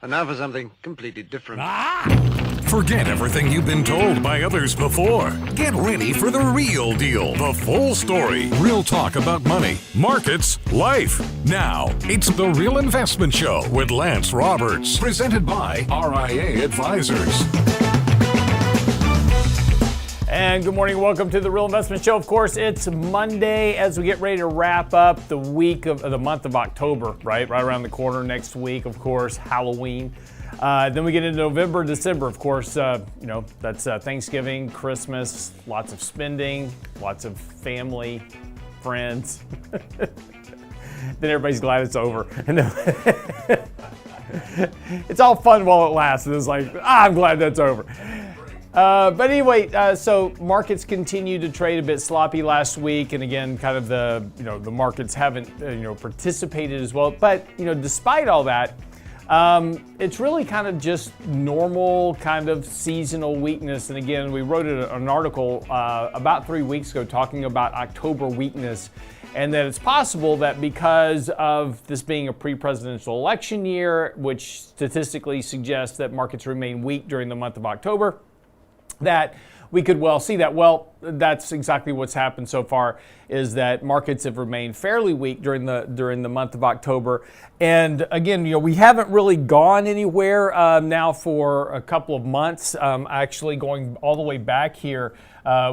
And now for something completely different. Forget everything you've been told by others before. Get ready for the real deal, the full story. Real talk about money, markets, life. Now, it's The Real Investment Show with Lance Roberts, presented by RIA Advisors. And good morning. Welcome to The Real Investment Show. Of course, it's Monday as we get ready to wrap up the week of the month of October, right around the corner. Next week, of course, Halloween. Then we get into November, December. Of course, that's Thanksgiving, Christmas, lots of spending, lots of family, friends. Then everybody's glad it's over. And then it's all fun while it lasts. And it's like, I'm glad that's over. But anyway, so markets continue to trade a bit sloppy last week, and again, kind of the markets haven't participated as well. But despite all that, it's really kind of just normal kind of seasonal weakness. And again, we wrote an article about 3 weeks ago talking about October weakness, and that it's possible that because of this being a pre-presidential election year, which statistically suggests that markets remain weak during the month of October, that we could well see that. Well, that's exactly what's happened so far, is that markets have remained fairly weak during the month of October. And again, we haven't really gone anywhere now for a couple of months, actually going all the way back here.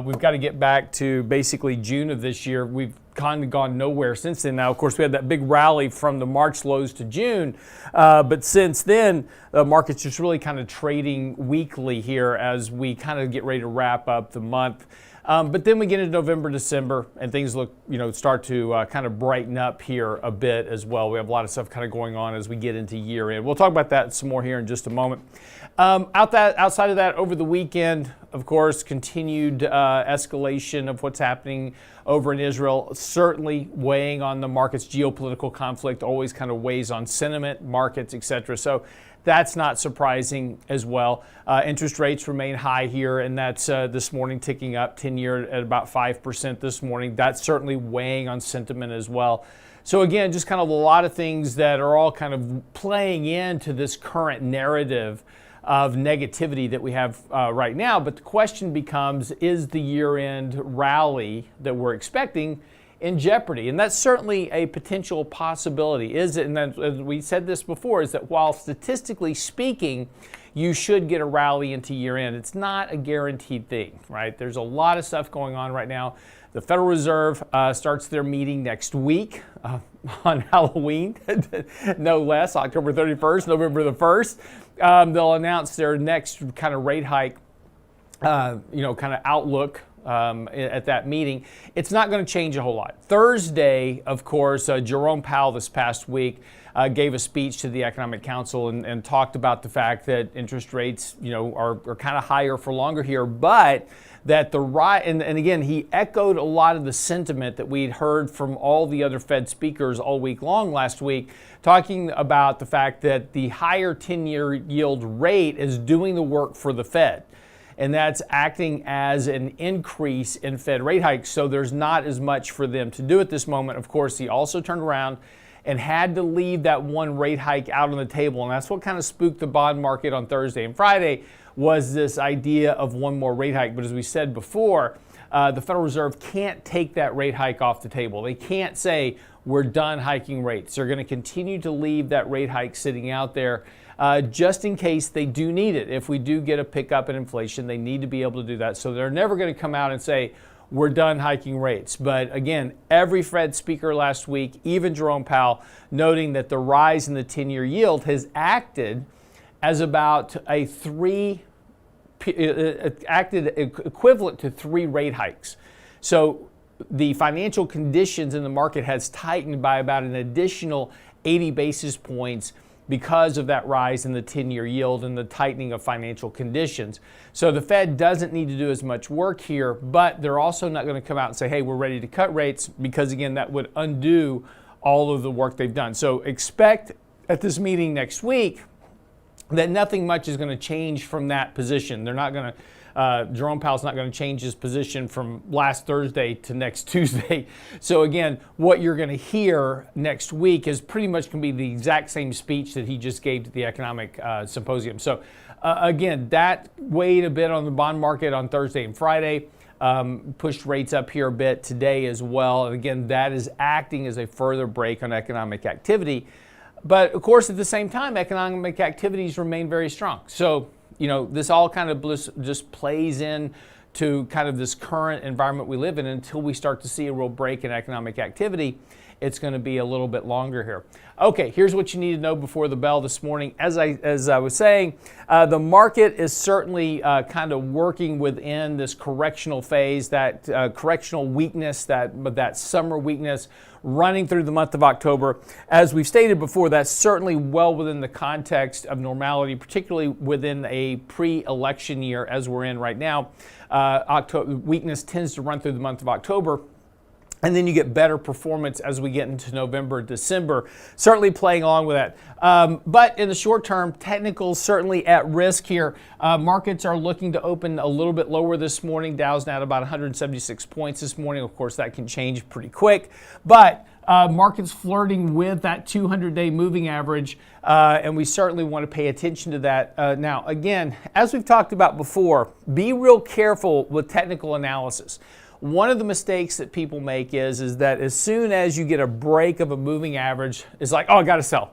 We've got to get back to basically June of this year. We've kind of gone nowhere since then. Now, of course, we had that big rally from the March lows to June, but since then, the market's just really kind of trading weekly here as we kind of get ready to wrap up the month. But then we get into November, December, and things look, start to kind of brighten up here a bit as well. We have a lot of stuff kind of going on as we get into year end. We'll talk about that some more here in just a moment. Outside of that, over the weekend, of course, continued escalation of what's happening over in Israel, certainly weighing on the markets. Geopolitical conflict always kind of weighs on sentiment, markets, etc. So that's not surprising as well. Interest rates remain high here, and that's this morning ticking up, 10-year at about 5% this morning. That's certainly weighing on sentiment as well. So again, just kind of a lot of things that are all kind of playing into this current narrative of negativity that we have right now. But the question becomes, is the year-end rally that we're expecting in jeopardy? And that's certainly a potential possibility. Is it? And then, as we said this before, is that while statistically speaking, you should get a rally into year-end, it's not a guaranteed thing, right? There's a lot of stuff going on right now. The Federal Reserve starts their meeting next week on Halloween, no less, October 31st, November the 1st. They'll announce their next kind of rate hike, kind of outlook at that meeting. It's not going to change a whole lot. Thursday, of course, Jerome Powell this past week gave a speech to the Economic Council and talked about the fact that interest rates, are kind of higher for longer here, but that the rise, and again, he echoed a lot of the sentiment that we'd heard from all the other Fed speakers all week long last week, talking about the fact that the higher 10-year yield rate is doing the work for the Fed. And that's acting as an increase in Fed rate hikes. So there's not as much for them to do at this moment. Of course, he also turned around and had to leave that one rate hike out on the table. And that's what kind of spooked the bond market on Thursday and Friday, was this idea of one more rate hike. But as we said before, the Federal Reserve can't take that rate hike off the table. They can't say, we're done hiking rates. They're going to continue to leave that rate hike sitting out there just in case they do need it. If we do get a pickup in inflation, they need to be able to do that. So they're never going to come out and say, we're done hiking rates. But again, every Fed speaker last week, even Jerome Powell, noting that the rise in the 10-year yield has acted as about acted equivalent to 3 rate hikes. So the financial conditions in the market has tightened by about an additional 80 basis points because of that rise in the 10-year yield and the tightening of financial conditions. So the Fed doesn't need to do as much work here, but they're also not going to come out and say, hey, we're ready to cut rates, because again, that would undo all of the work they've done. So expect at this meeting next week that nothing much is going to change from that position. They're not going Jerome Powell's not going to change his position from last Thursday to next Tuesday. So again, what you're going to hear next week is pretty much going to be the exact same speech that he just gave to the economic symposium. So again, that weighed a bit on the bond market on Thursday and Friday. Pushed rates up here a bit today as well. And again, that is acting as a further brake on economic activity. But of course, at the same time, economic activities remain very strong. So, this all kind of just plays in to kind of this current environment we live in. Until we start to see a real break in economic activity, it's going to be a little bit longer here. Okay, here's what you need to know before the bell this morning. As I was saying, the market is certainly kind of working within this correctional phase, that correctional weakness, that summer weakness running through the month of October. As we've stated before, that's certainly well within the context of normality, particularly within a pre-election year as we're in right now. Weakness tends to run through the month of October. And then you get better performance as we get into November, December, certainly playing along with that. But in the short term, technicals certainly at risk here. Markets are looking to open a little bit lower this morning. Dow's now at about 176 points this morning. Of course, that can change pretty quick. But markets flirting with that 200-day moving average, and we certainly want to pay attention to that. Now, again, as we've talked about before, be real careful with technical analysis. One of the mistakes that people make is that as soon as you get a break of a moving average, it's like, oh, I got to sell.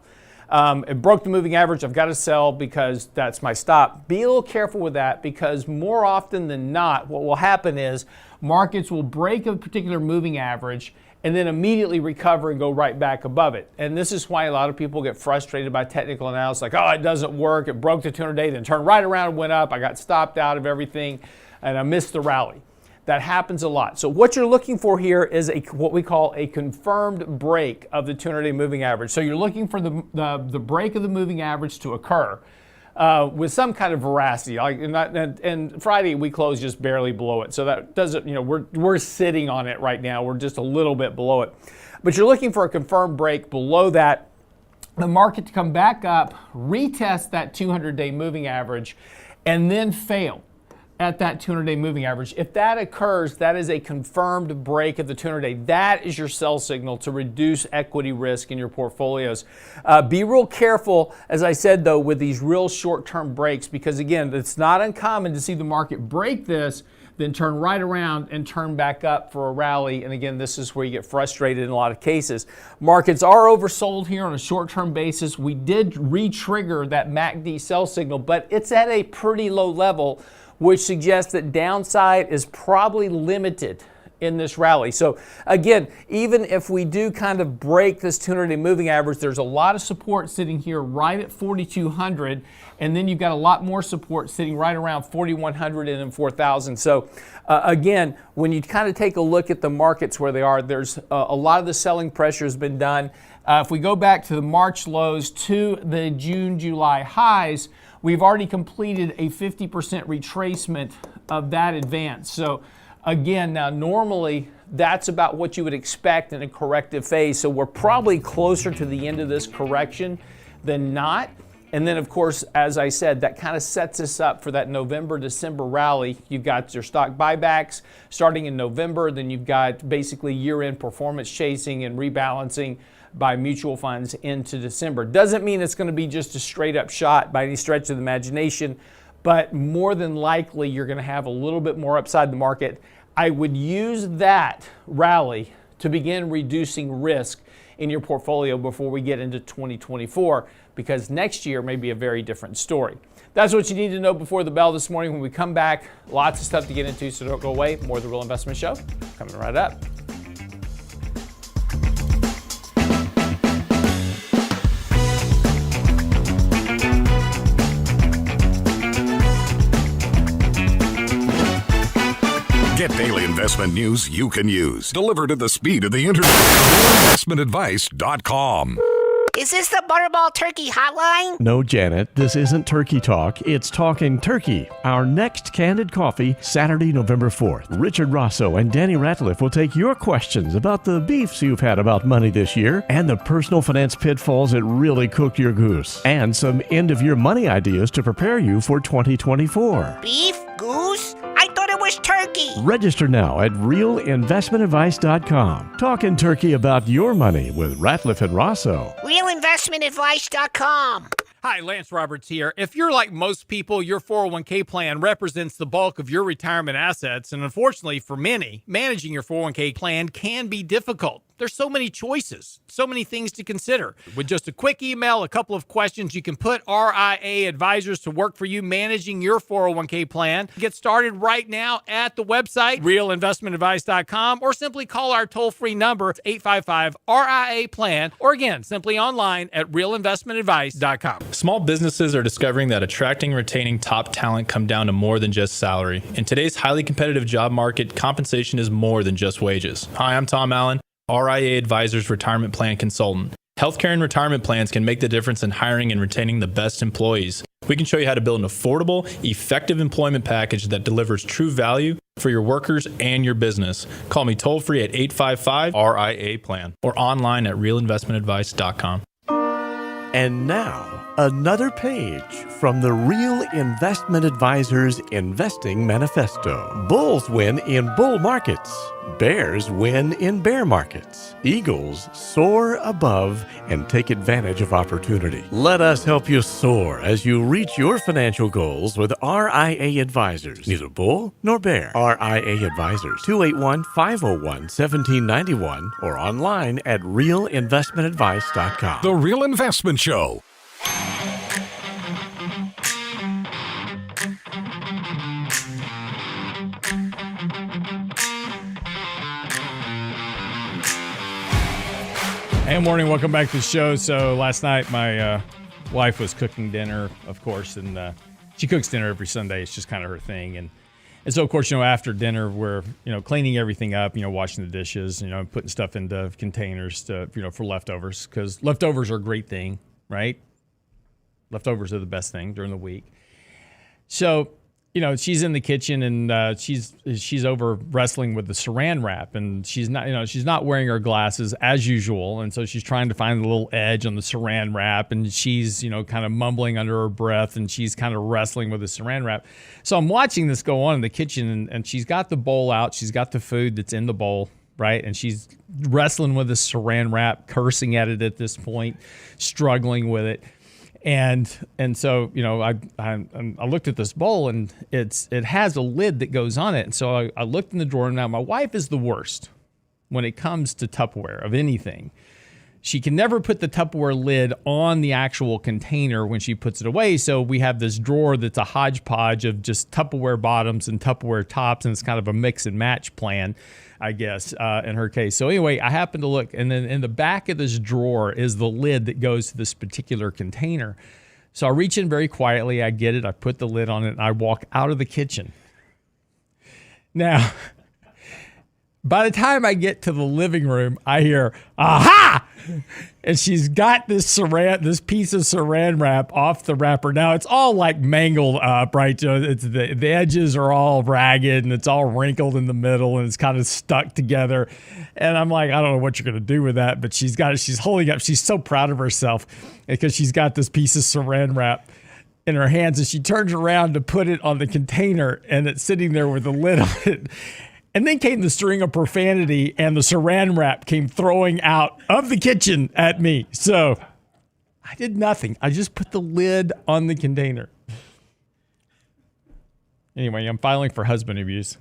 It broke the moving average, I've got to sell because that's my stop. Be a little careful with that, because more often than not, what will happen is markets will break a particular moving average and then immediately recover and go right back above it. And this is why a lot of people get frustrated by technical analysis, like, oh, it doesn't work, it broke the 200-day, then turned right around and went up, I got stopped out of everything, and I missed the rally. That happens a lot. So what you're looking for here is what we call a confirmed break of the 200-day moving average. So you're looking for the break of the moving average to occur with some kind of veracity. And Friday we closed just barely below it. So that doesn't, we're sitting on it right now. We're just a little bit below it. But you're looking for a confirmed break below that, the market to come back up, retest that 200-day moving average, and then fail at that 200-day moving average. If that occurs, that is a confirmed break of the 200-day. That is your sell signal to reduce equity risk in your portfolios. Be real careful, as I said, though, with these real short-term breaks, because again, it's not uncommon to see the market break this, then turn right around and turn back up for a rally. And again, this is where you get frustrated in a lot of cases. Markets are oversold here on a short-term basis. We did re-trigger that MACD sell signal, but it's at a pretty low level, which suggests that downside is probably limited in this rally. So again, even if we do kind of break this 200-day moving average, there's a lot of support sitting here right at 4,200, and then you've got a lot more support sitting right around 4,100 and then 4,000. So again, when you kind of take a look at the markets where they are, there's a lot of the selling pressure has been done. If we go back to the March lows to the June, July highs, we've already completed a 50% retracement of that advance. So again, now normally that's about what you would expect in a corrective phase. So we're probably closer to the end of this correction than not. And then of course, as I said, that kind of sets us up for that November, December rally. You've got your stock buybacks starting in November. Then you've got basically year-end performance chasing and rebalancing by mutual funds into December. Doesn't mean it's going to be just a straight up shot by any stretch of the imagination, but more than likely you're going to have a little bit more upside the market. I would use that rally to begin reducing risk in your portfolio before we get into 2024, because next year may be a very different story. That's what you need to know before the bell this morning. When we come back, lots of stuff to get into, so don't go away. More of the Real Investment Show coming right up. Get daily investment news you can use, delivered at the speed of the internet. RealInvestmentAdvice.com. Is this the Butterball Turkey Hotline? No, Janet, this isn't Turkey Talk. It's Talking Turkey. Our next Candid Coffee, Saturday, November 4th. Richard Rosso and Danny Ratliff will take your questions about the beefs you've had about money this year and the personal finance pitfalls that really cooked your goose, and some end-of-year money ideas to prepare you for 2024. Beef? Goose? Register now at realinvestmentadvice.com. Talking turkey about your money with Ratliff and Rosso. Realinvestmentadvice.com. Hi, Lance Roberts here. If you're like most people, your 401k plan represents the bulk of your retirement assets. And unfortunately for many, managing your 401k plan can be difficult. There's so many choices, so many things to consider. With just a quick email, a couple of questions, you can put RIA advisors to work for you managing your 401k plan. Get started right now at the website, realinvestmentadvice.com, or simply call our toll-free number, 855-RIA-PLAN, or again, simply online at realinvestmentadvice.com. Small businesses are discovering that attracting and retaining top talent come down to more than just salary. In today's highly competitive job market, compensation is more than just wages. Hi, I'm Tom Allen, RIA Advisors Retirement Plan Consultant. Healthcare and retirement plans can make the difference in hiring and retaining the best employees. We can show you how to build an affordable, effective employment package that delivers true value for your workers and your business. Call me toll-free at 855-RIA-PLAN or online at realinvestmentadvice.com. And now, another page from the Real Investment Advisors Investing Manifesto. Bulls win in bull markets. Bears win in bear markets. Eagles soar above and take advantage of opportunity. Let us help you soar as you reach your financial goals with RIA Advisors. Neither bull nor bear. RIA Advisors, 281-501-1791 or online at realinvestmentadvice.com. The Real Investment Show. Hey, morning. Welcome back to the show. So last night, my wife was cooking dinner, of course, and she cooks dinner every Sunday. It's just kind of her thing. And so, of course, after dinner, we're, cleaning everything up, washing the dishes, putting stuff into containers to, for leftovers, because leftovers are a great thing, right? Leftovers are the best thing during the week. So, she's in the kitchen and she's over wrestling with the saran wrap, and she's not wearing her glasses as usual, and so she's trying to find the little edge on the saran wrap, and she's kind of mumbling under her breath, and she's kind of wrestling with the saran wrap. So I'm watching this go on in the kitchen, and she's got the bowl out, she's got the food that's in the bowl, right, and she's wrestling with the saran wrap, cursing at it at this point, struggling with it. And so, I looked at this bowl, and it has a lid that goes on it. And so I looked in the drawer. Now, my wife is the worst when it comes to Tupperware of anything. She can never put the Tupperware lid on the actual container when she puts it away. So we have this drawer that's a hodgepodge of just Tupperware bottoms and Tupperware tops, and it's kind of a mix and match plan, I guess, in her case. So anyway, I happened to look, and then in the back of this drawer is the lid that goes to this particular container. So I reach in very quietly, I get it, I put the lid on it, and I walk out of the kitchen. Now, by the time I get to the living room, I hear, aha! And she's got this piece of saran wrap off the wrapper. Now, it's all like mangled up, right? It's the edges are all ragged, and it's all wrinkled in the middle, and it's kind of stuck together. And I'm like, I don't know what you're going to do with that, but she's holding up. She's so proud of herself because she's got this piece of saran wrap in her hands, and she turns around to put it on the container, and it's sitting there with the lid on it. And then came the string of profanity, and the saran wrap came throwing out of the kitchen at me. So I did nothing. I just put the lid on the container. Anyway, I'm filing for husband abuse.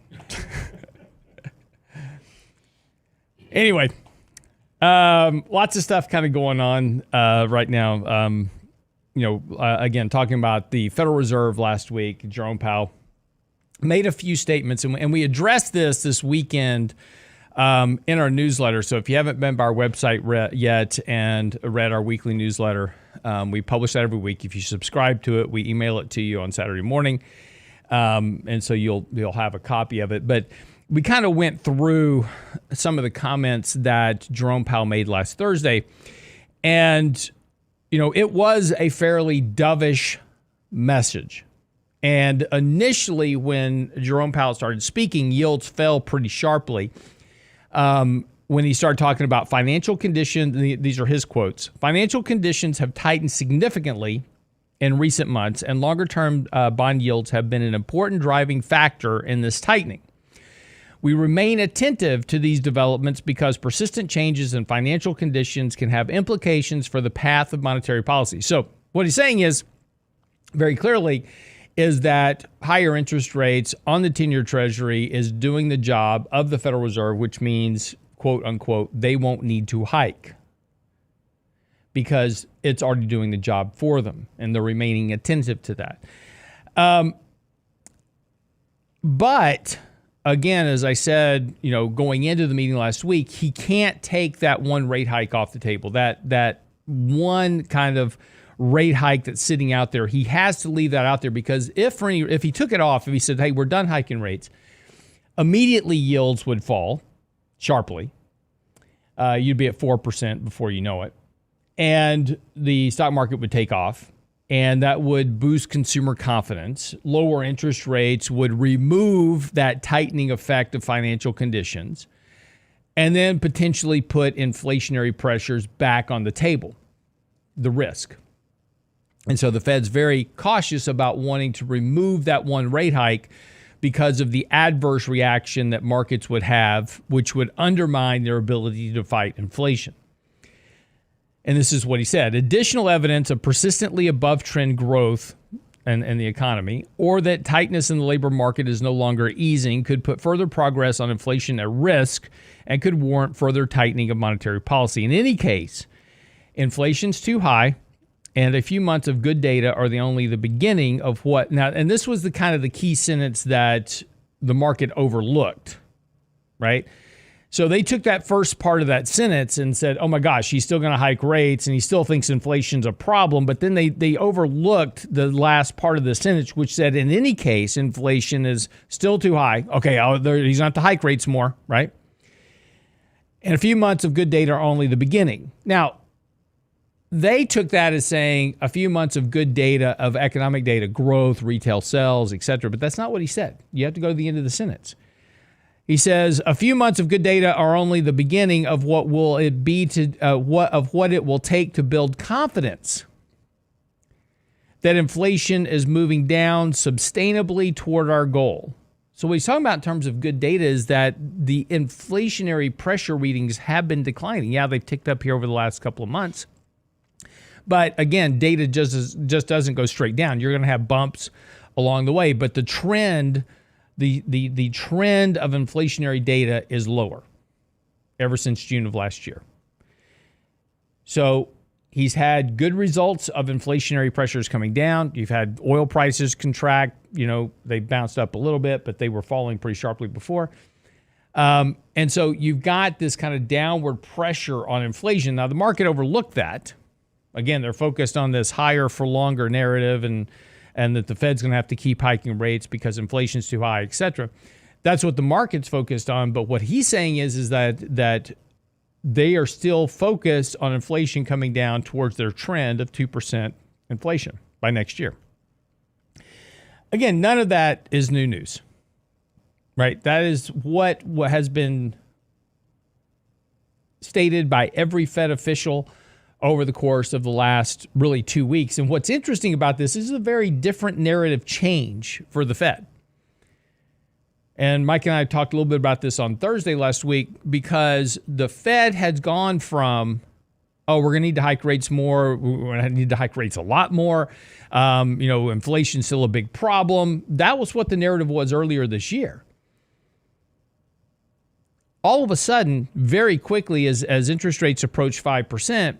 Anyway, lots of stuff kind of going on right now. Again, talking about the Federal Reserve last week, Jerome Powell made a few statements, and we addressed this weekend in our newsletter. So if you haven't been by our website yet and read our weekly newsletter, we publish that every week. If you subscribe to it, we email it to you on Saturday morning, and so you'll have a copy of it. But we kind of went through some of the comments that Jerome Powell made last Thursday, and it was a fairly dovish message. And initially, when Jerome Powell started speaking, yields fell pretty sharply. When he started talking about financial conditions, these are his quotes, financial conditions have tightened significantly in recent months, and longer-term bond yields have been an important driving factor in this tightening. We remain attentive to these developments because persistent changes in financial conditions can have implications for the path of monetary policy. So what he's saying is, very clearly, is that higher interest rates on the 10-year Treasury is doing the job of the Federal Reserve, which means, quote unquote, they won't need to hike because it's already doing the job for them, and they're remaining attentive to that. But again, as I said, going into the meeting last week, he can't take that one rate hike off the table. That one kind of rate hike that's sitting out there, he has to leave that out there, because if he took it off, if he said, hey, we're done hiking rates, immediately yields would fall sharply. You'd be at 4% before you know it. And the stock market would take off, and that would boost consumer confidence. Lower interest rates would remove that tightening effect of financial conditions, and then potentially put inflationary pressures back on the table, the risk. And so the Fed's very cautious about wanting to remove that one rate hike because of the adverse reaction that markets would have, which would undermine their ability to fight inflation. And this is what he said: additional evidence of persistently above trend growth in the economy, or that tightness in the labor market is no longer easing, could put further progress on inflation at risk and could warrant further tightening of monetary policy. In any case, inflation's too high, and a few months of good data are only the beginning of what now. And this was the kind of the key sentence that the market overlooked, right? So they took that first part of that sentence and said, oh my gosh, he's still going to hike rates and he still thinks inflation's a problem. But then they overlooked the last part of the sentence, which said, in any case, inflation is still too high. Okay, he's going to have to hike rates more, right? And a few months of good data are only the beginning. Now, they took that as saying a few months of good data, of economic data, growth, retail sales, et cetera. But that's not what he said. You have to go to the end of the sentence. He says a few months of good data are only the beginning of what it will take to build confidence that inflation is moving down sustainably toward our goal. So what he's talking about in terms of good data is that the inflationary pressure readings have been declining. Yeah, they've ticked up here over the last couple of months. But again, data just doesn't go straight down. You're going to have bumps along the way, but the trend, the trend of inflationary data is lower ever since June of last year. So he's had good results of inflationary pressures coming down. You've had oil prices contract. They bounced up a little bit, but they were falling pretty sharply before. And so you've got this kind of downward pressure on inflation. Now, the market overlooked that. Again, they're focused on this higher for longer narrative and that the Fed's going to have to keep hiking rates because inflation's too high, et cetera. That's what the market's focused on. But what he's saying is that they are still focused on inflation coming down towards their trend of 2% inflation by next year. Again, none of that is new news, right? That is what has been stated by every Fed official over the course of the last really 2 weeks. And what's interesting about this is a very different narrative change for the Fed. And Mike and I talked a little bit about this on Thursday last week, because the Fed had gone from, we're going to need to hike rates more. We're going to need to hike rates a lot more. Inflation's still a big problem. That was what the narrative was earlier this year. All of a sudden, very quickly, as interest rates approach 5%,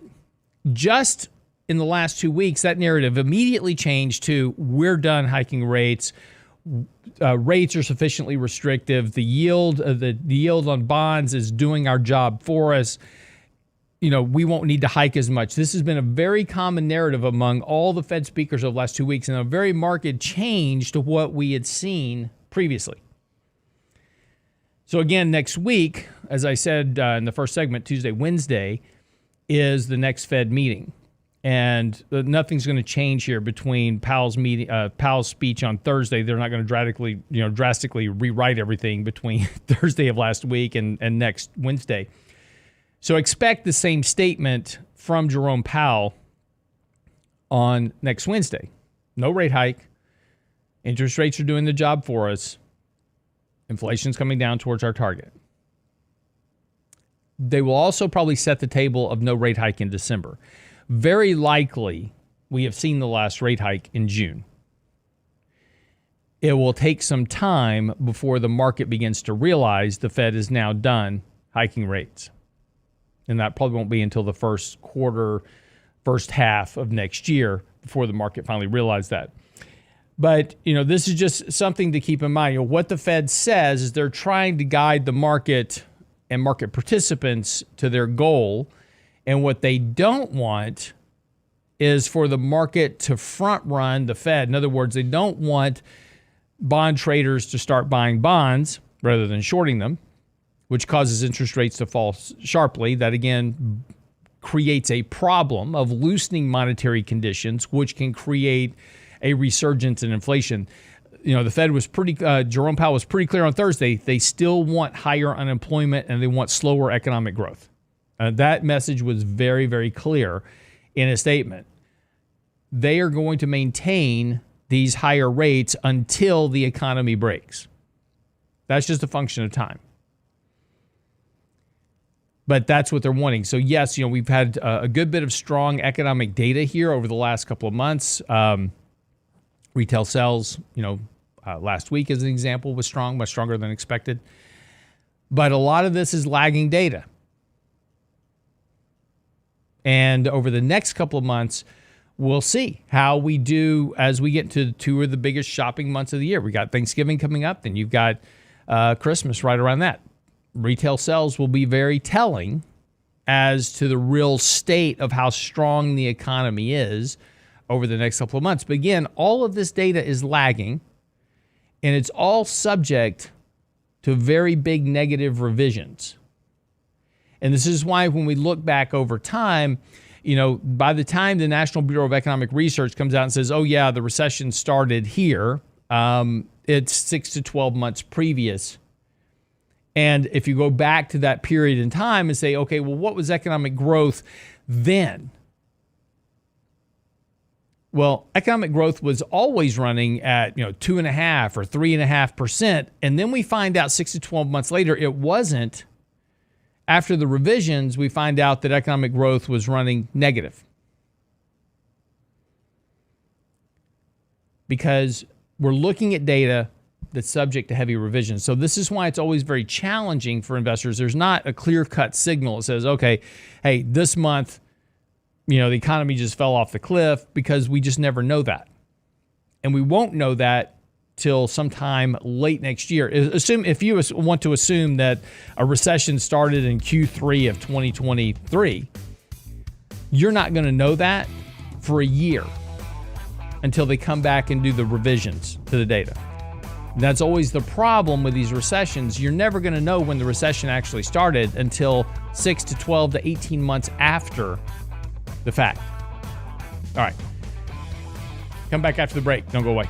just in the last 2 weeks, that narrative immediately changed to, we're done hiking rates. Rates are sufficiently restrictive. The yield on bonds is doing our job for us. We won't need to hike as much. This has been a very common narrative among all the Fed speakers of the last 2 weeks, and a very marked change to what we had seen previously. So again, next week, as I said in the first segment, Tuesday, Wednesday, is the next Fed meeting. And nothing's going to change here between Powell's speech on Thursday. They're not going to drastically rewrite everything between Thursday of last week and next Wednesday. So expect the same statement from Jerome Powell on next Wednesday. No rate hike. Interest rates are doing the job for us. Inflation's coming down towards our target. They will also probably set the table of no rate hike in December. Very likely, we have seen the last rate hike in June. It will take some time before the market begins to realize the Fed is now done hiking rates. And that probably won't be until the first half of next year before the market finally realizes that. But, this is just something to keep in mind. What the Fed says is they're trying to guide the market and market participants to their goal. And what they don't want is for the market to front run the Fed. In other words, they don't want bond traders to start buying bonds rather than shorting them, which causes interest rates to fall sharply. That, again, creates a problem of loosening monetary conditions, which can create a resurgence in inflation. The Fed was Jerome Powell was pretty clear on Thursday. They still want higher unemployment and they want slower economic growth. That message was very, very clear in a statement. They are going to maintain these higher rates until the economy breaks. That's just a function of time. But that's what they're wanting. So yes, we've had a good bit of strong economic data here over the last couple of months. Retail sales, last week as an example was strong, much stronger than expected. But a lot of this is lagging data. And over the next couple of months, we'll see how we do as we get to two of the biggest shopping months of the year. We got Thanksgiving coming up, then you've got Christmas right around that. Retail sales will be very telling as to the real state of how strong the economy is over the next couple of months. But again, all of this data is lagging, and it's all subject to very big negative revisions. And this is why when we look back over time, by the time the National Bureau of Economic Research comes out and says, oh yeah, the recession started here, it's 6 to 12 months previous. And if you go back to that period in time and say, okay, well, what was economic growth then? Well, economic growth was always running at 2.5% or 3.5%. And then we find out 6 to 12 months later, it wasn't. After the revisions, we find out that economic growth was running negative. Because we're looking at data that's subject to heavy revisions. So this is why it's always very challenging for investors. There's not a clear-cut signal that says, okay, hey, this month, the economy just fell off the cliff, because we just never know that. And we won't know that till sometime late next year. If you want to assume that a recession started in Q3 of 2023, you're not going to know that for a year until they come back and do the revisions to the data. And that's always the problem with these recessions. You're never going to know when the recession actually started until 6 to 12 to 18 months after the fact. All right. Come back after the break. Don't go away.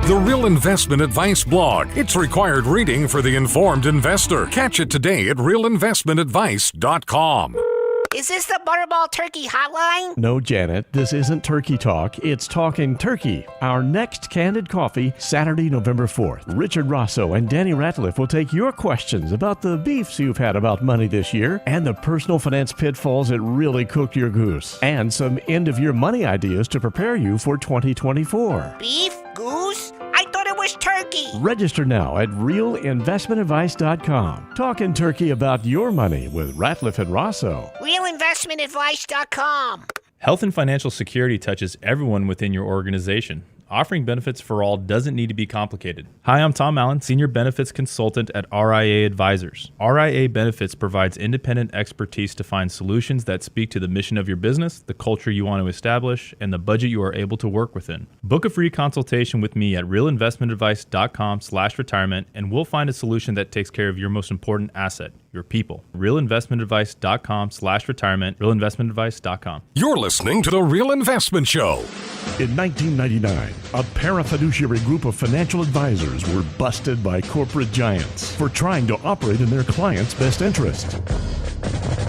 The Real Investment Advice blog. It's required reading for the informed investor. Catch it today at realinvestmentadvice.com. Is this the Butterball Turkey Hotline? No, Janet, this isn't Turkey Talk. It's Talking Turkey. Our next Candid Coffee, Saturday, November 4th. Richard Rosso and Danny Ratliff will take your questions about the beefs you've had about money this year and the personal finance pitfalls that really cooked your goose, and some end-of-year money ideas to prepare you for 2024. Beef? Goose? I thought it was turkey. Register now at realinvestmentadvice.com. Talking turkey about your money with Ratliff and Rosso. Realinvestmentadvice.com. Health and financial security touches everyone within your organization. Offering benefits for all doesn't need to be complicated. Hi, I'm Tom Allen, Senior Benefits Consultant at RIA Advisors. RIA Benefits provides independent expertise to find solutions that speak to the mission of your business, the culture you want to establish, and the budget you are able to work within. Book a free consultation with me at realinvestmentadvice.com/retirement, and we'll find a solution that takes care of your most important asset, your people. realinvestmentadvice.com/retirement, realinvestmentadvice.com. You're listening to The Real Investment Show. In 1999, a parafiduciary group of financial advisors were busted by corporate giants for trying to operate in their clients' best interest.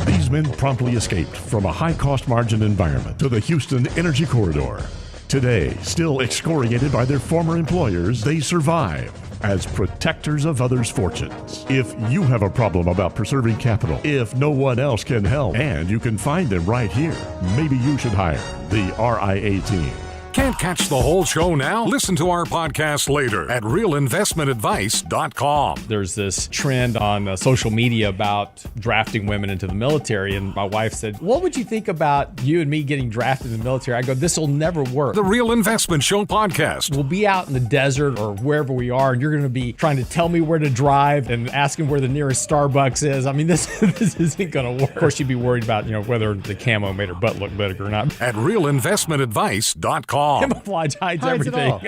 These men promptly escaped from a high-cost margin environment to the Houston Energy Corridor. Today, still excoriated by their former employers, they survive as protectors of others' fortunes. If you have a problem about preserving capital, if no one else can help, and you can find them right here, maybe you should hire the RIA team. Can't catch the whole show now? Listen to our podcast later at realinvestmentadvice.com. There's this trend on social media about drafting women into the military, and my wife said, what would you think about you and me getting drafted in the military? I go, this will never work. The Real Investment Show podcast. We'll be out in the desert or wherever we are, and you're going to be trying to tell me where to drive and asking where the nearest Starbucks is. I mean, this isn't going to work. Of course, you'd be worried about, whether the camo made her butt look better or not. At realinvestmentadvice.com. Camouflage hides everything.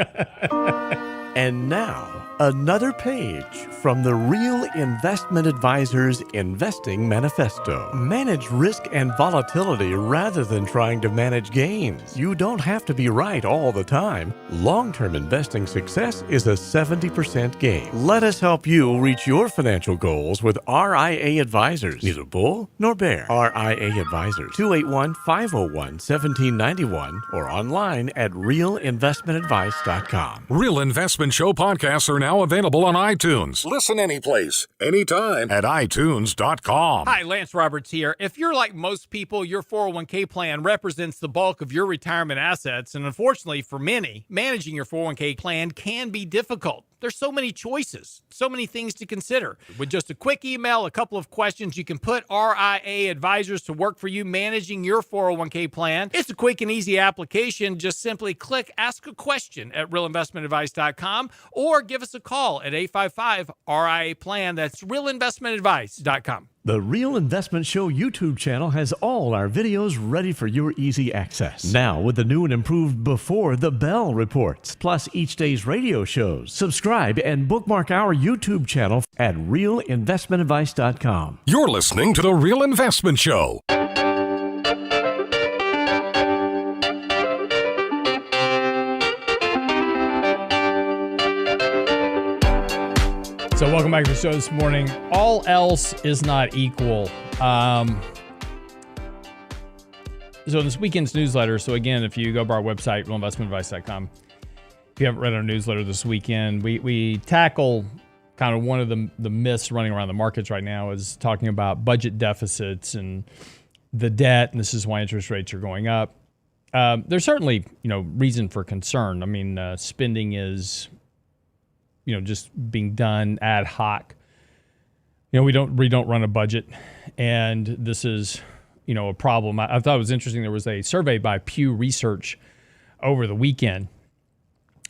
And now, another page from the Real Investment Advisors Investing Manifesto. Manage risk and volatility rather than trying to manage gains. You don't have to be right all the time. Long-term investing success is a 70% gain. Let us help you reach your financial goals with RIA Advisors. Neither bull nor bear. RIA Advisors, 281-501-1791 or online at realinvestmentadvice.com. Real Investment Show podcasts are now available on iTunes. Listen anyplace, anytime at iTunes.com. Hi, Lance Roberts here. If you're like most people, your 401k plan represents the bulk of your retirement assets. And unfortunately for many, managing your 401k plan can be difficult. There's so many choices, so many things to consider. With just a quick email, a couple of questions, you can put RIA Advisors to work for you managing your 401k plan. It's a quick and easy application. Just simply click Ask a Question at realinvestmentadvice.com or give us a call at 855-RIA-PLAN. That's realinvestmentadvice.com. The Real Investment Show YouTube channel has all our videos ready for your easy access. Now with the new and improved Before the Bell reports, plus each day's radio shows. Subscribe and bookmark our YouTube channel at realinvestmentadvice.com. You're listening to The Real Investment Show. So welcome back to the show this morning. All else is not equal. So in this weekend's newsletter, so again, if you go to our website, realinvestmentadvice.com, if you haven't read our newsletter this weekend, we tackle kind of one of the myths running around the markets right now is talking about budget deficits and the debt, and this is why interest rates are going up. There's certainly, reason for concern. I mean, spending is just being done ad hoc. We don't run a budget, and this is, a problem. I thought it was interesting. There was a survey by Pew Research over the weekend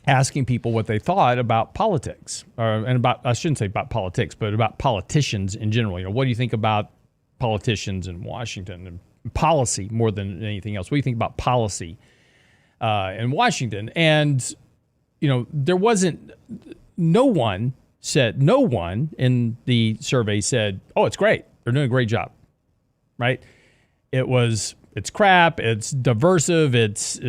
asking people what they thought about politics, I shouldn't say about politics, but about politicians in general. What do you think about politicians in Washington and policy more than anything else? What do you think about policy in Washington? And, there wasn't. No one in the survey said, oh, it's great. They're doing a great job, right? It's crap. It's diversive. It's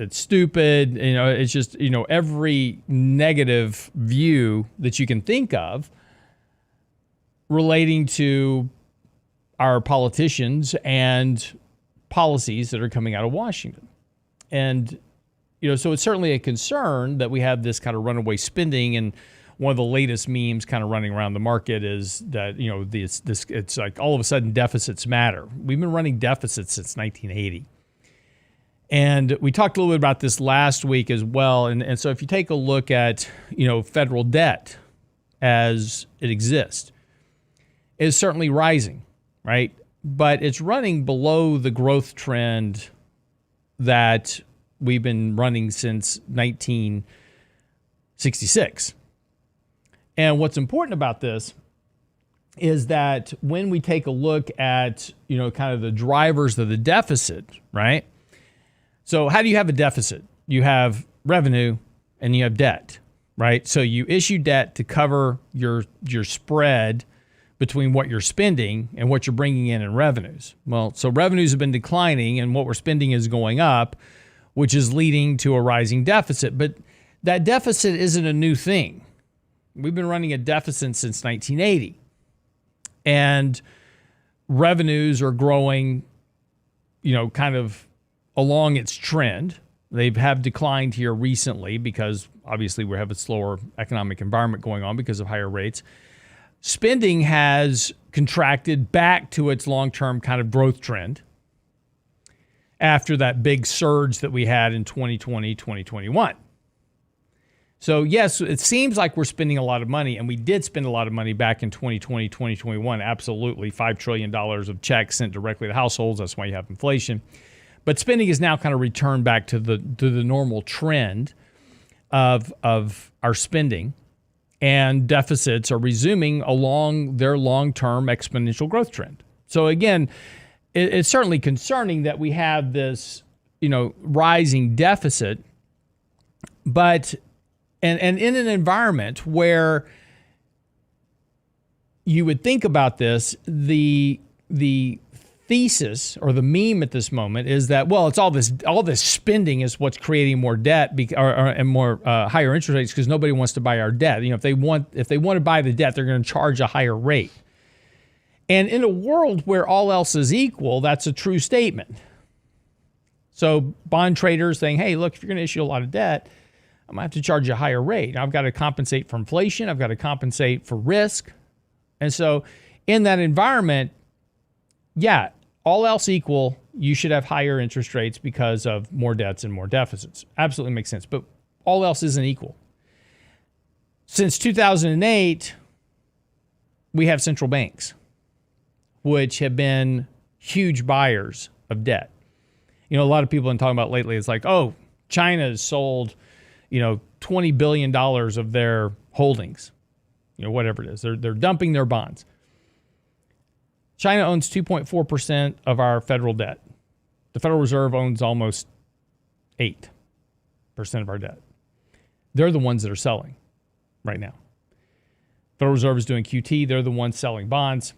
stupid. It's just, every negative view that you can think of relating to our politicians and policies that are coming out of Washington. And so it's certainly a concern that we have this kind of runaway spending, and one of the latest memes kind of running around the market is that it's like all of a sudden deficits matter. We've been running deficits since 1980, and we talked a little bit about this last week as well. And so if you take a look at federal debt as it exists, it's certainly rising, right? But it's running below the growth trend that we've been running since 1966. And what's important about this is that when we take a look at, kind of the drivers of the deficit, right? So how do you have a deficit? You have revenue and you have debt, right? So you issue debt to cover your spread between what you're spending and what you're bringing in revenues. Well, so revenues have been declining and what we're spending is going up, which is leading to a rising deficit. But that deficit isn't a new thing. We've been running a deficit since 1980. And revenues are growing, kind of along its trend. They have declined here recently because obviously we have a slower economic environment going on because of higher rates. Spending has contracted back to its long-term kind of growth trend after that big surge that we had in 2020, 2021. So yes, it seems like we're spending a lot of money, and we did spend a lot of money back in 2020, 2021, absolutely. $5 trillion of checks sent directly to households. That's why you have inflation. But spending is now kind of returned back to the normal trend of our spending, and deficits are resuming along their long-term exponential growth trend. So again, it's certainly concerning that we have this, rising deficit, but and in an environment where you would think about this, the thesis or the meme at this moment is that, well, it's all this spending is what's creating more debt and more higher interest rates because nobody wants to buy our debt. If they want to buy the debt, they're going to charge a higher rate. And in a world where all else is equal, that's a true statement. So bond traders saying, hey, look, if you're going to issue a lot of debt, I'm going to have to charge you a higher rate. I've got to compensate for inflation. I've got to compensate for risk. And so in that environment, yeah, all else equal, you should have higher interest rates because of more debts and more deficits. Absolutely makes sense. But all else isn't equal. Since 2008, we have central banks, which have been huge buyers of debt. A lot of people have been talking about lately, it's like, oh, China has sold, $20 billion of their holdings, whatever it is. They're dumping their bonds. China owns 2.4% of our federal debt. The Federal Reserve owns almost 8% of our debt. They're the ones that are selling right now. Federal Reserve is doing QT. They're the ones selling bonds.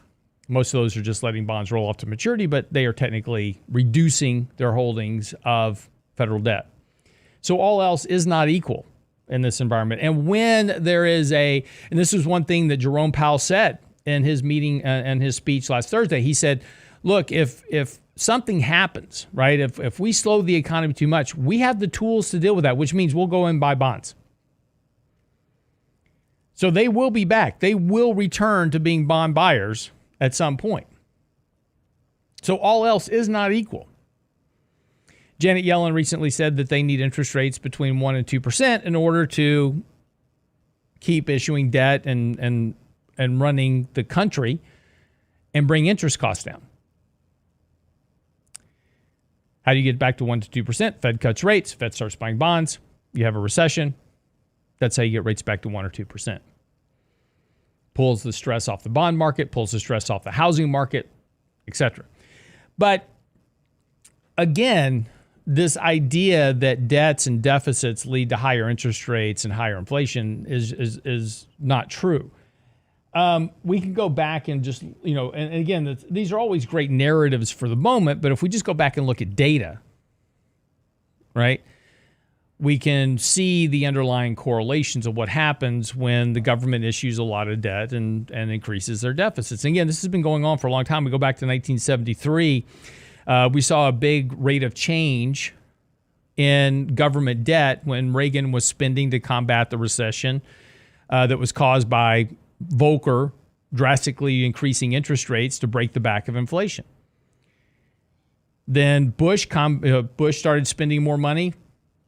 Most of those are just letting bonds roll off to maturity, but they are technically reducing their holdings of federal debt. So all else is not equal in this environment. And when there is and this is one thing that Jerome Powell said in his meeting and his speech last Thursday, he said, look, if something happens, right, if we slow the economy too much, we have the tools to deal with that, which means we'll go and buy bonds. So they will be back. They will return to being bond buyers at some point. So all else is not equal. Janet Yellen recently said that they need interest rates between 1% and 2% in order to keep issuing debt and running the country and bring interest costs down. How do you get back to 1% to 2%? Fed cuts rates. Fed starts buying bonds. You have a recession. That's how you get rates back to 1% or 2%. Pulls the stress off the bond market, pulls the stress off the housing market, etc. But again, this idea that debts and deficits lead to higher interest rates and higher inflation is not true. We can go back and just, and again, these are always great narratives for the moment, but if we just go back and look at data, right, we can see the underlying correlations of what happens when the government issues a lot of debt and increases their deficits. And again, this has been going on for a long time. We go back to 1973. We saw a big rate of change in government debt when Reagan was spending to combat the recession that was caused by Volcker drastically increasing interest rates to break the back of inflation. Then Bush started spending more money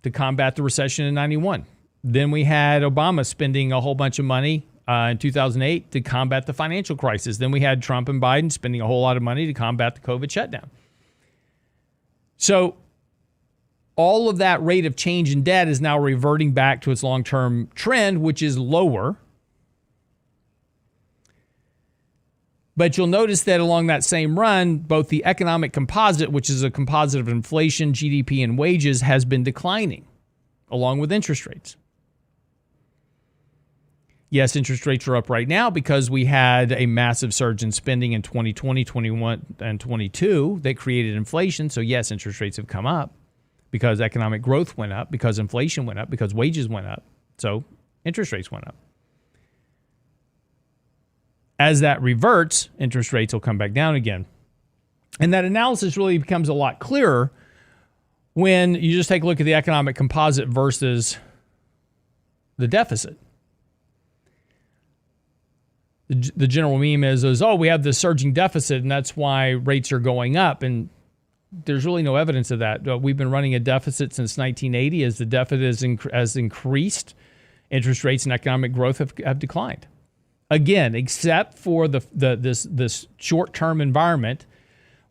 to combat the recession in 91. Then we had Obama spending a whole bunch of money in 2008 to combat the financial crisis. Then we had Trump and Biden spending a whole lot of money to combat the COVID shutdown. So all of that rate of change in debt is now reverting back to its long-term trend, which is lower. But you'll notice that along that same run, both the economic composite, which is a composite of inflation, GDP, and wages, has been declining, along with interest rates. Yes, interest rates are up right now because we had a massive surge in spending in 2020, 21, and 22 that created inflation. So yes, interest rates have come up because economic growth went up, because inflation went up, because wages went up. So interest rates went up. As that reverts, interest rates will come back down again. And that analysis really becomes a lot clearer when you just take a look at the economic composite versus the deficit. The general meme is, oh, we have this surging deficit, and that's why rates are going up. And there's really no evidence of that. We've been running a deficit since 1980. As the deficit has increased, interest rates and economic growth have declined. Again, except for this short-term environment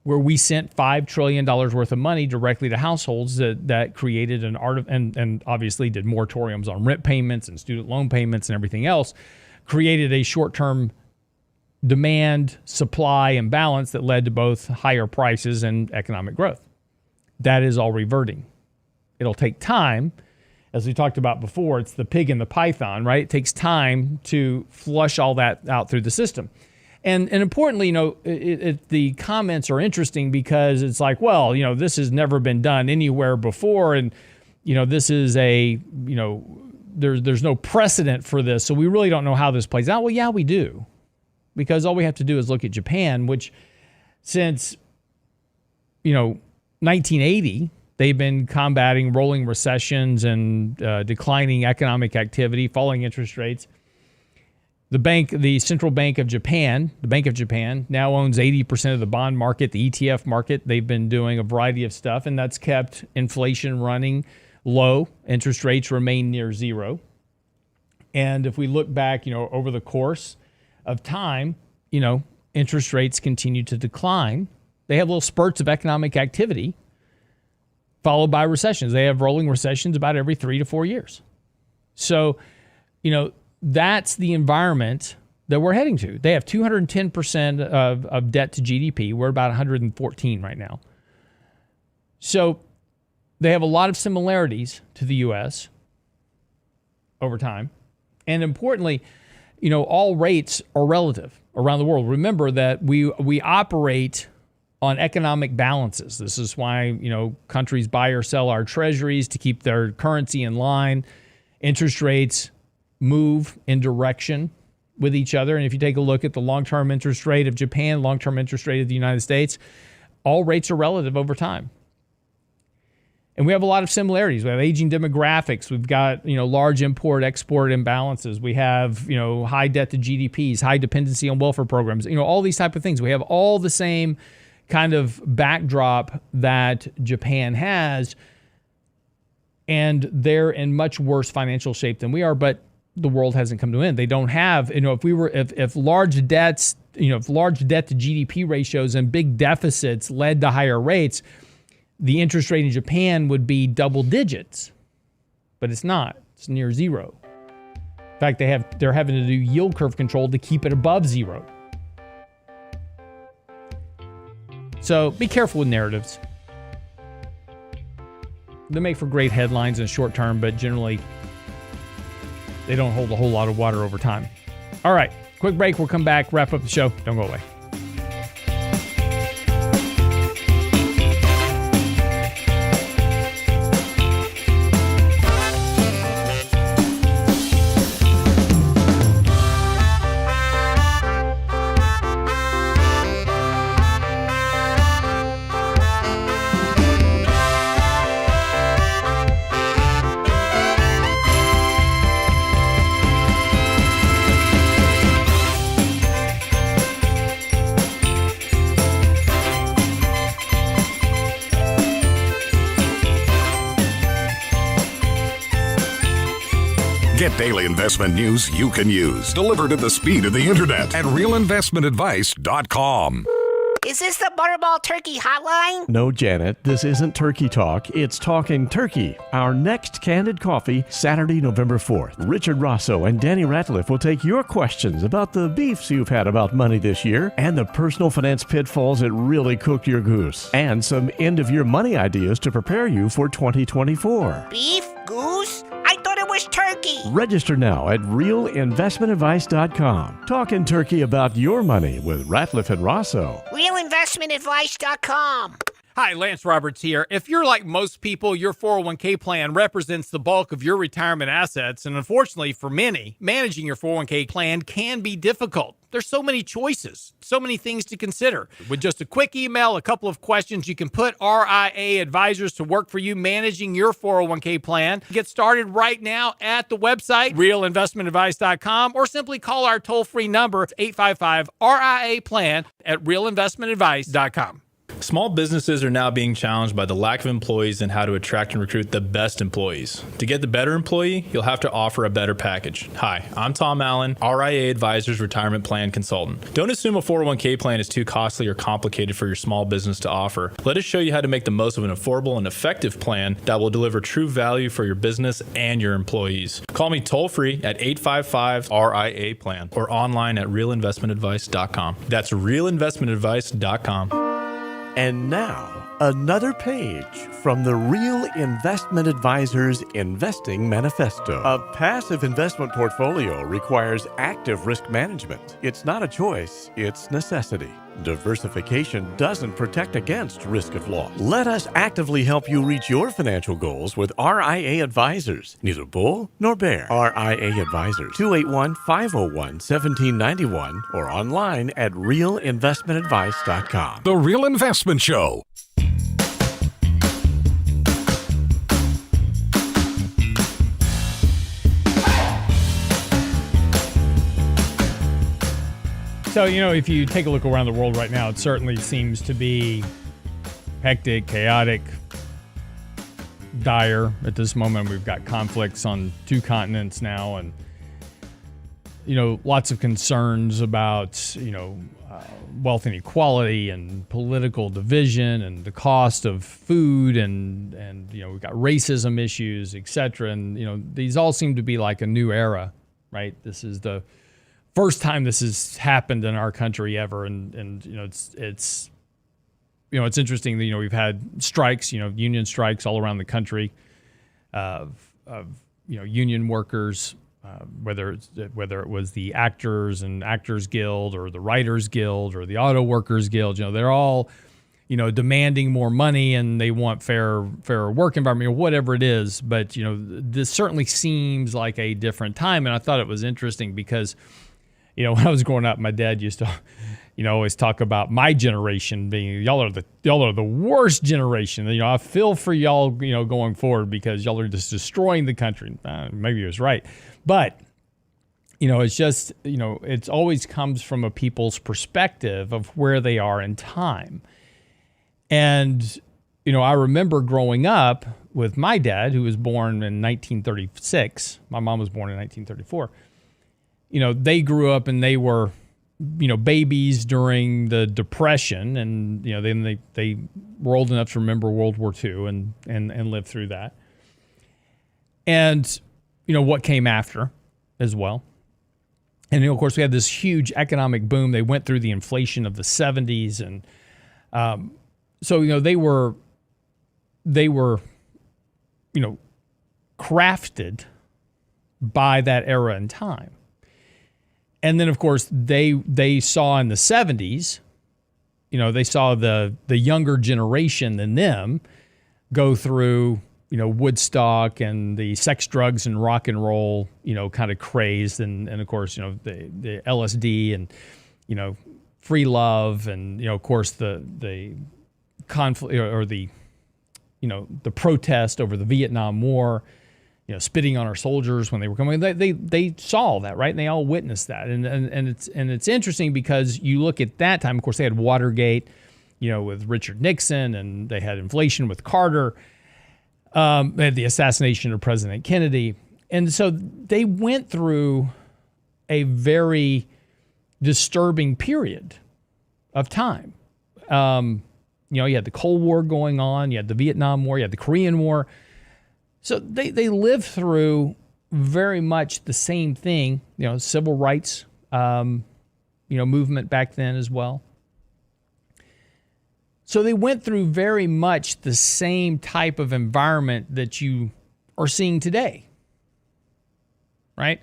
where we sent $5 trillion worth of money directly to households that created and obviously did moratoriums on rent payments and student loan payments and everything else, created a short-term demand supply imbalance that led to both higher prices and economic growth. That is all reverting. It'll take time. As we talked about before, it's the pig and the python, right? It takes time to flush all that out through the system. And importantly, the comments are interesting because it's like, well, this has never been done anywhere before. And, this is there's no precedent for this. So we really don't know how this plays out. Well, yeah, we do. Because all we have to do is look at Japan, which since, 1980, they've been combating rolling recessions and declining economic activity, falling interest rates. The Central Bank of Japan, now owns 80% of the bond market, the ETF market. They've been doing a variety of stuff, and that's kept inflation running low. Interest rates remain near zero. And if we look back, over the course of time, interest rates continue to decline. They have little spurts of economic activity followed by recessions. They have rolling recessions about every 3 to 4 years. So, that's the environment that we're heading to. They have 210% of debt to GDP. We're about 114 right now. So they have a lot of similarities to the U.S. over time. And importantly, all rates are relative around the world. Remember that we operate on economic balances. This is why, countries buy or sell our treasuries to keep their currency in line. Interest rates move in direction with each other. And if you take a look at the long-term interest rate of Japan, long-term interest rate of the United States, all rates are relative over time. And we have a lot of similarities. We have aging demographics. We've got, large import-export imbalances. We have, high debt to GDPs, high dependency on welfare programs, all these type of things. We have all the same kind of backdrop that Japan has, and they're in much worse financial shape than we are, but the world hasn't come to an end. They don't have, if large debts, if large debt to GDP ratios and big deficits led to higher rates, the interest rate in Japan would be double digits, but it's not. It's near zero. In fact, they're having to do yield curve control to keep it above zero. So be careful with narratives. They make for great headlines in the short term, but generally they don't hold a whole lot of water over time. All right, quick break. We'll come back, wrap up the show. Don't go away. Get daily investment news you can use, delivered at the speed of the internet at realinvestmentadvice.com. Is this the Butterball Turkey Hotline? No, Janet, this isn't Turkey Talk. It's Talking Turkey. Our next Candid Coffee, Saturday, November 4th. Richard Rosso and Danny Ratliff will take your questions about the beefs you've had about money this year and the personal finance pitfalls that really cooked your goose, and some end-of-year money ideas to prepare you for 2024. Beef? Goose? I thought it was turkey. Register now at realinvestmentadvice.com. Talking Turkey about your money with Ratliff and Rosso. Realinvestmentadvice.com. Hi, Lance Roberts here. If you're like most people, your 401k plan represents the bulk of your retirement assets. And unfortunately for many, managing your 401k plan can be difficult. There's so many choices, so many things to consider. With just a quick email, a couple of questions, you can put RIA advisors to work for you managing your 401k plan. Get started right now at the website, realinvestmentadvice.com, or simply call our toll-free number, 855-RIA-PLAN at realinvestmentadvice.com. Small businesses are now being challenged by the lack of employees and how to attract and recruit the best employees. To get the better employee, you'll have to offer a better package. Hi, I'm Tom Allen, RIA Advisors Retirement Plan Consultant. Don't assume a 401k plan is too costly or complicated for your small business to offer. Let us show you how to make the most of an affordable and effective plan that will deliver true value for your business and your employees. Call me toll-free at 855-RIA-PLAN or online at realinvestmentadvice.com. That's realinvestmentadvice.com. And now, another page from the Real Investment Advisors Investing Manifesto. A passive investment portfolio requires active risk management. It's not a choice, it's necessity. Diversification doesn't protect against risk of loss. Let us actively help you reach your financial goals with RIA Advisors. Neither bull nor bear. RIA Advisors, 281-501-1791 or online at realinvestmentadvice.com. The Real Investment Show. So, if you take a look around the world right now, it certainly seems to be hectic, chaotic, dire. At this moment, we've got conflicts on two continents now, and, lots of concerns about, wealth inequality and political division and the cost of food and we've got racism issues, et cetera. And, these all seem to be like a new era, right? This is the first time this has happened in our country ever, and it's interesting that we've had strikes, union strikes all around the country of union workers, whether it was the Actors and Actors Guild or the Writers Guild or the Auto Workers Guild. They're all demanding more money, and they want fair work environment, or whatever it is. But this certainly seems like a different time, and I thought it was interesting because when I was growing up, my dad used to, always talk about my generation being y'all are the worst generation. I feel for y'all, going forward because y'all are just destroying the country. Maybe he was right, but it's just it always comes from a people's perspective of where they are in time. And I remember growing up with my dad, who was born in 1936. My mom was born in 1934. They grew up and they were, babies during the Depression, and then they were old enough to remember World War II and lived through that. And what came after as well. And of course we had this huge economic boom. They went through the inflation of the 70s, and so they were crafted by that era and time. And then, of course, they saw in the 70s, they saw the younger generation than them go through, Woodstock and the sex, drugs, and rock and roll, kind of craze. And of course, the LSD and, free love and, of course, the conflict or the protest over the Vietnam War. Spitting on our soldiers when they were coming. They saw that, right? And they all witnessed that. And it's interesting because you look at that time. Of course, they had Watergate, with Richard Nixon, and they had inflation with Carter. They had the assassination of President Kennedy, and so they went through a very disturbing period of time. You had the Cold War going on, you had the Vietnam War, you had the Korean War. So they lived through very much the same thing, civil rights, movement back then as well. So they went through very much the same type of environment that you are seeing today, right?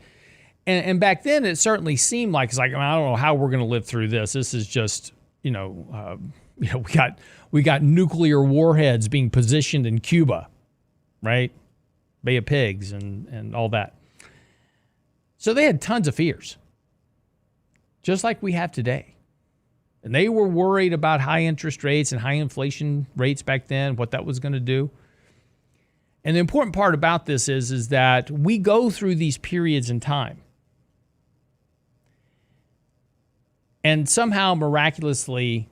And back then it certainly seemed like, I don't know how we're going to live through this. This is just, we got nuclear warheads being positioned in Cuba, right? Bay of Pigs and all that. So they had tons of fears, just like we have today. And they were worried about high interest rates and high inflation rates back then, what that was going to do. And the important part about this is that we go through these periods in time. And somehow, miraculously,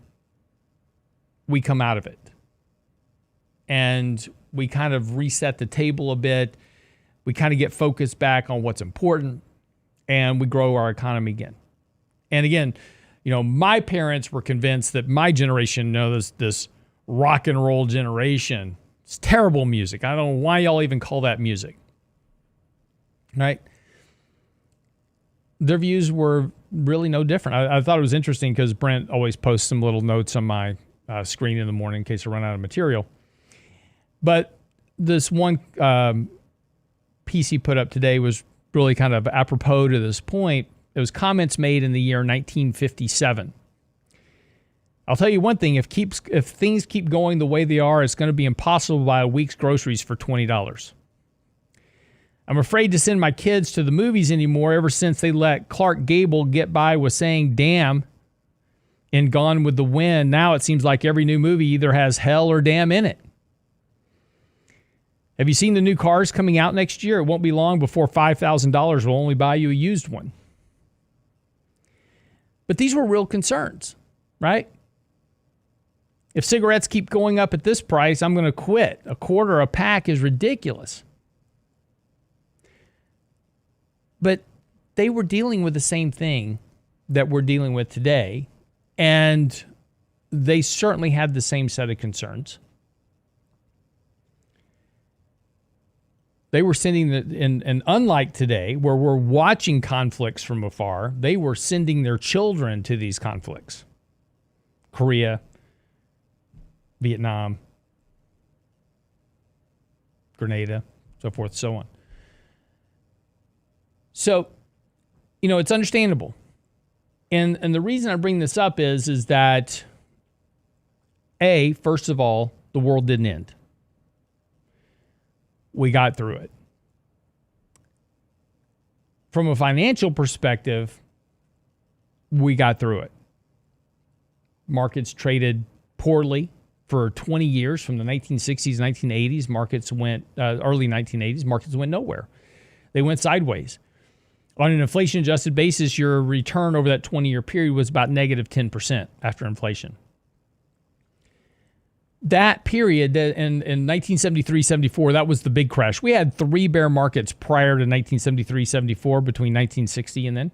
we come out of it. And we kind of reset the table a bit. We kind of get focused back on what's important. And we grow our economy again. And again, my parents were convinced that my generation, this rock and roll generation, it's terrible music. I don't know why y'all even call that music. Right? Their views were really no different. I thought it was interesting because Brent always posts some little notes on my screen in the morning in case I run out of material. But this one piece he put up today was really kind of apropos to this point. It was comments made in the year 1957. I'll tell you one thing, if things keep going the way they are, it's going to be impossible to buy a week's groceries for $20. I'm afraid to send my kids to the movies anymore ever since they let Clark Gable get by with saying damn in Gone with the Wind. Now it seems like every new movie either has hell or damn in it. Have you seen the new cars coming out next year? It won't be long before $5,000 will only buy you a used one. But these were real concerns, right? If cigarettes keep going up at this price, I'm going to quit. $0.25 a pack is ridiculous. But they were dealing with the same thing that we're dealing with today, and they certainly had the same set of concerns. They were sending, and unlike today, where we're watching conflicts from afar, they were sending their children to these conflicts. Korea, Vietnam, Grenada, so forth, so on. So, it's understandable. And the reason I bring this up is that, first of all, the world didn't end. We got through it. From a financial perspective, we got through it. Markets traded poorly for 20 years, from the 1960s, 1980s. Markets went, early 1980s, markets went nowhere. They went sideways. On an inflation-adjusted basis, your return over that 20-year period was about negative 10% after inflation. That period, in 1973-74, that was the big crash. We had 3 bear markets prior to 1973-74, between 1960 and then.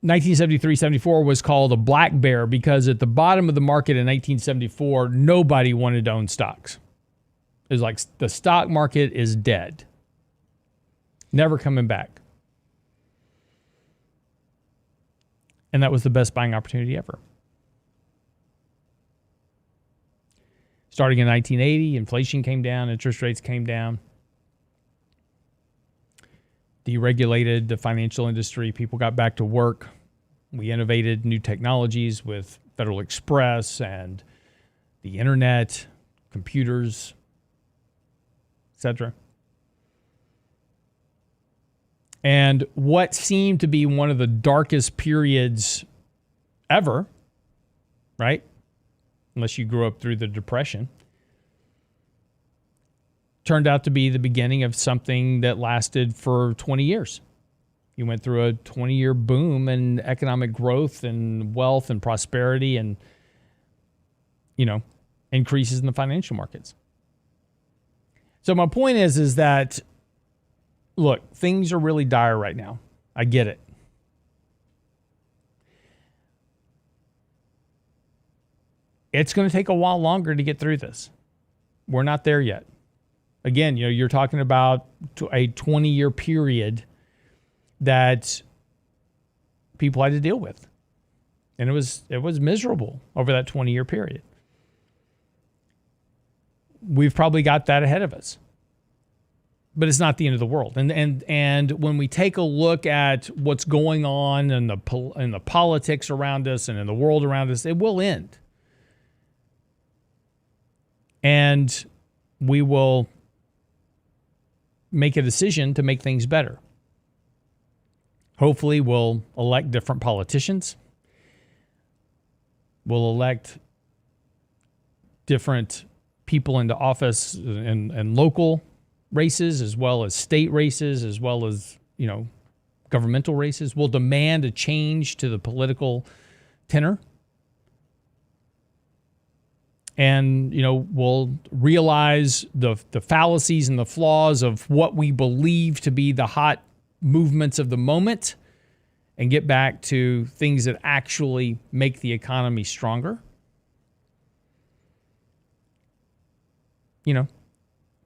1973-74 was called a black bear because at the bottom of the market in 1974, nobody wanted to own stocks. It was like the stock market is dead. Never coming back. And that was the best buying opportunity ever. Starting in 1980, inflation came down, interest rates came down. Deregulated the financial industry. People got back to work. We innovated new technologies with Federal Express and the internet, computers, etc. And what seemed to be one of the darkest periods ever, right? Unless you grew up through the Depression, turned out to be the beginning of something that lasted for 20 years. You went through a 20-year boom in economic growth and wealth and prosperity and, increases in the financial markets. So my point is that, look, things are really dire right now. I get it. it's going to take a while longer to get through this. We're not there yet. Again, you're talking about a 20-year period that people had to deal with. And it was miserable over that 20-year period. We've probably got that ahead of us. But it's not the end of the world. And when we take a look at what's going on in the politics around us and in the world around us, it will end. And we will make a decision to make things better. Hopefully, we'll elect different politicians. We'll elect different people into office and local races, as well as state races, as well as, governmental races. We'll demand a change to the political tenor. And, we'll realize the fallacies and the flaws of what we believe to be the hot movements of the moment and get back to things that actually make the economy stronger.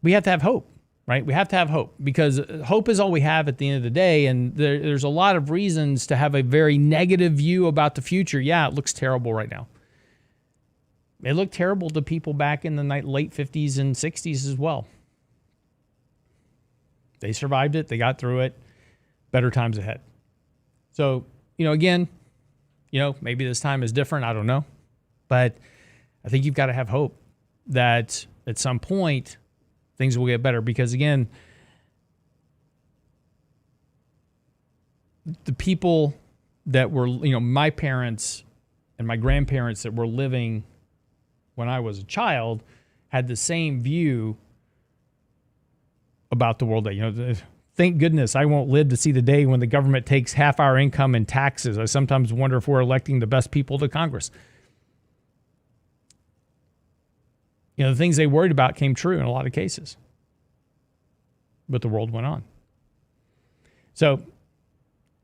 We have to have hope, right? We have to have hope, because hope is all we have at the end of the day. And there's a lot of reasons to have a very negative view about the future. Yeah, it looks terrible right now. It looked terrible to people back in the late 50s and 60s as well. They survived it. They got through it. Better times ahead. So, again, maybe this time is different. I don't know. But I think you've got to have hope that at some point things will get better. Because, again, the people that were, my parents and my grandparents that were living when I was a child had the same view about the world that, thank goodness I won't live to see the day when the government takes half our income in taxes. I sometimes wonder if we're electing the best people to Congress. The things they worried about came true in a lot of cases. But the world went on. So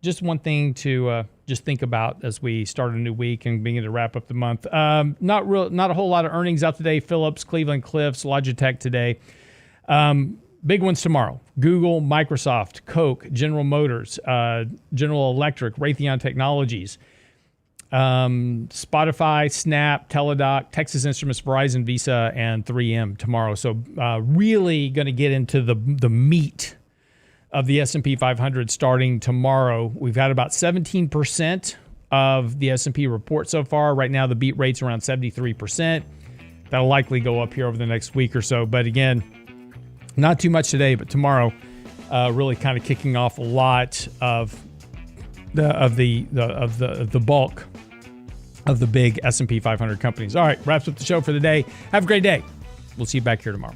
just one thing to just think about as we start a new week and begin to wrap up the month. Not a whole lot of earnings out today. Philips, Cleveland Cliffs, Logitech today. Big ones tomorrow. Google, Microsoft, Coke, General Motors, General Electric, Raytheon Technologies, Spotify, Snap, Teladoc, Texas Instruments, Verizon, Visa, and 3M tomorrow. So really going to get into the meat of the S&P 500 starting tomorrow. We've had about 17% of the S&P report so far. Right now, the beat rate's around 73%. That'll likely go up here over the next week or so. But again, not too much today, but tomorrow, really kind of kicking off a lot of the bulk of the big S&P 500 companies. All right, wraps up the show for the day. Have a great day. We'll see you back here tomorrow.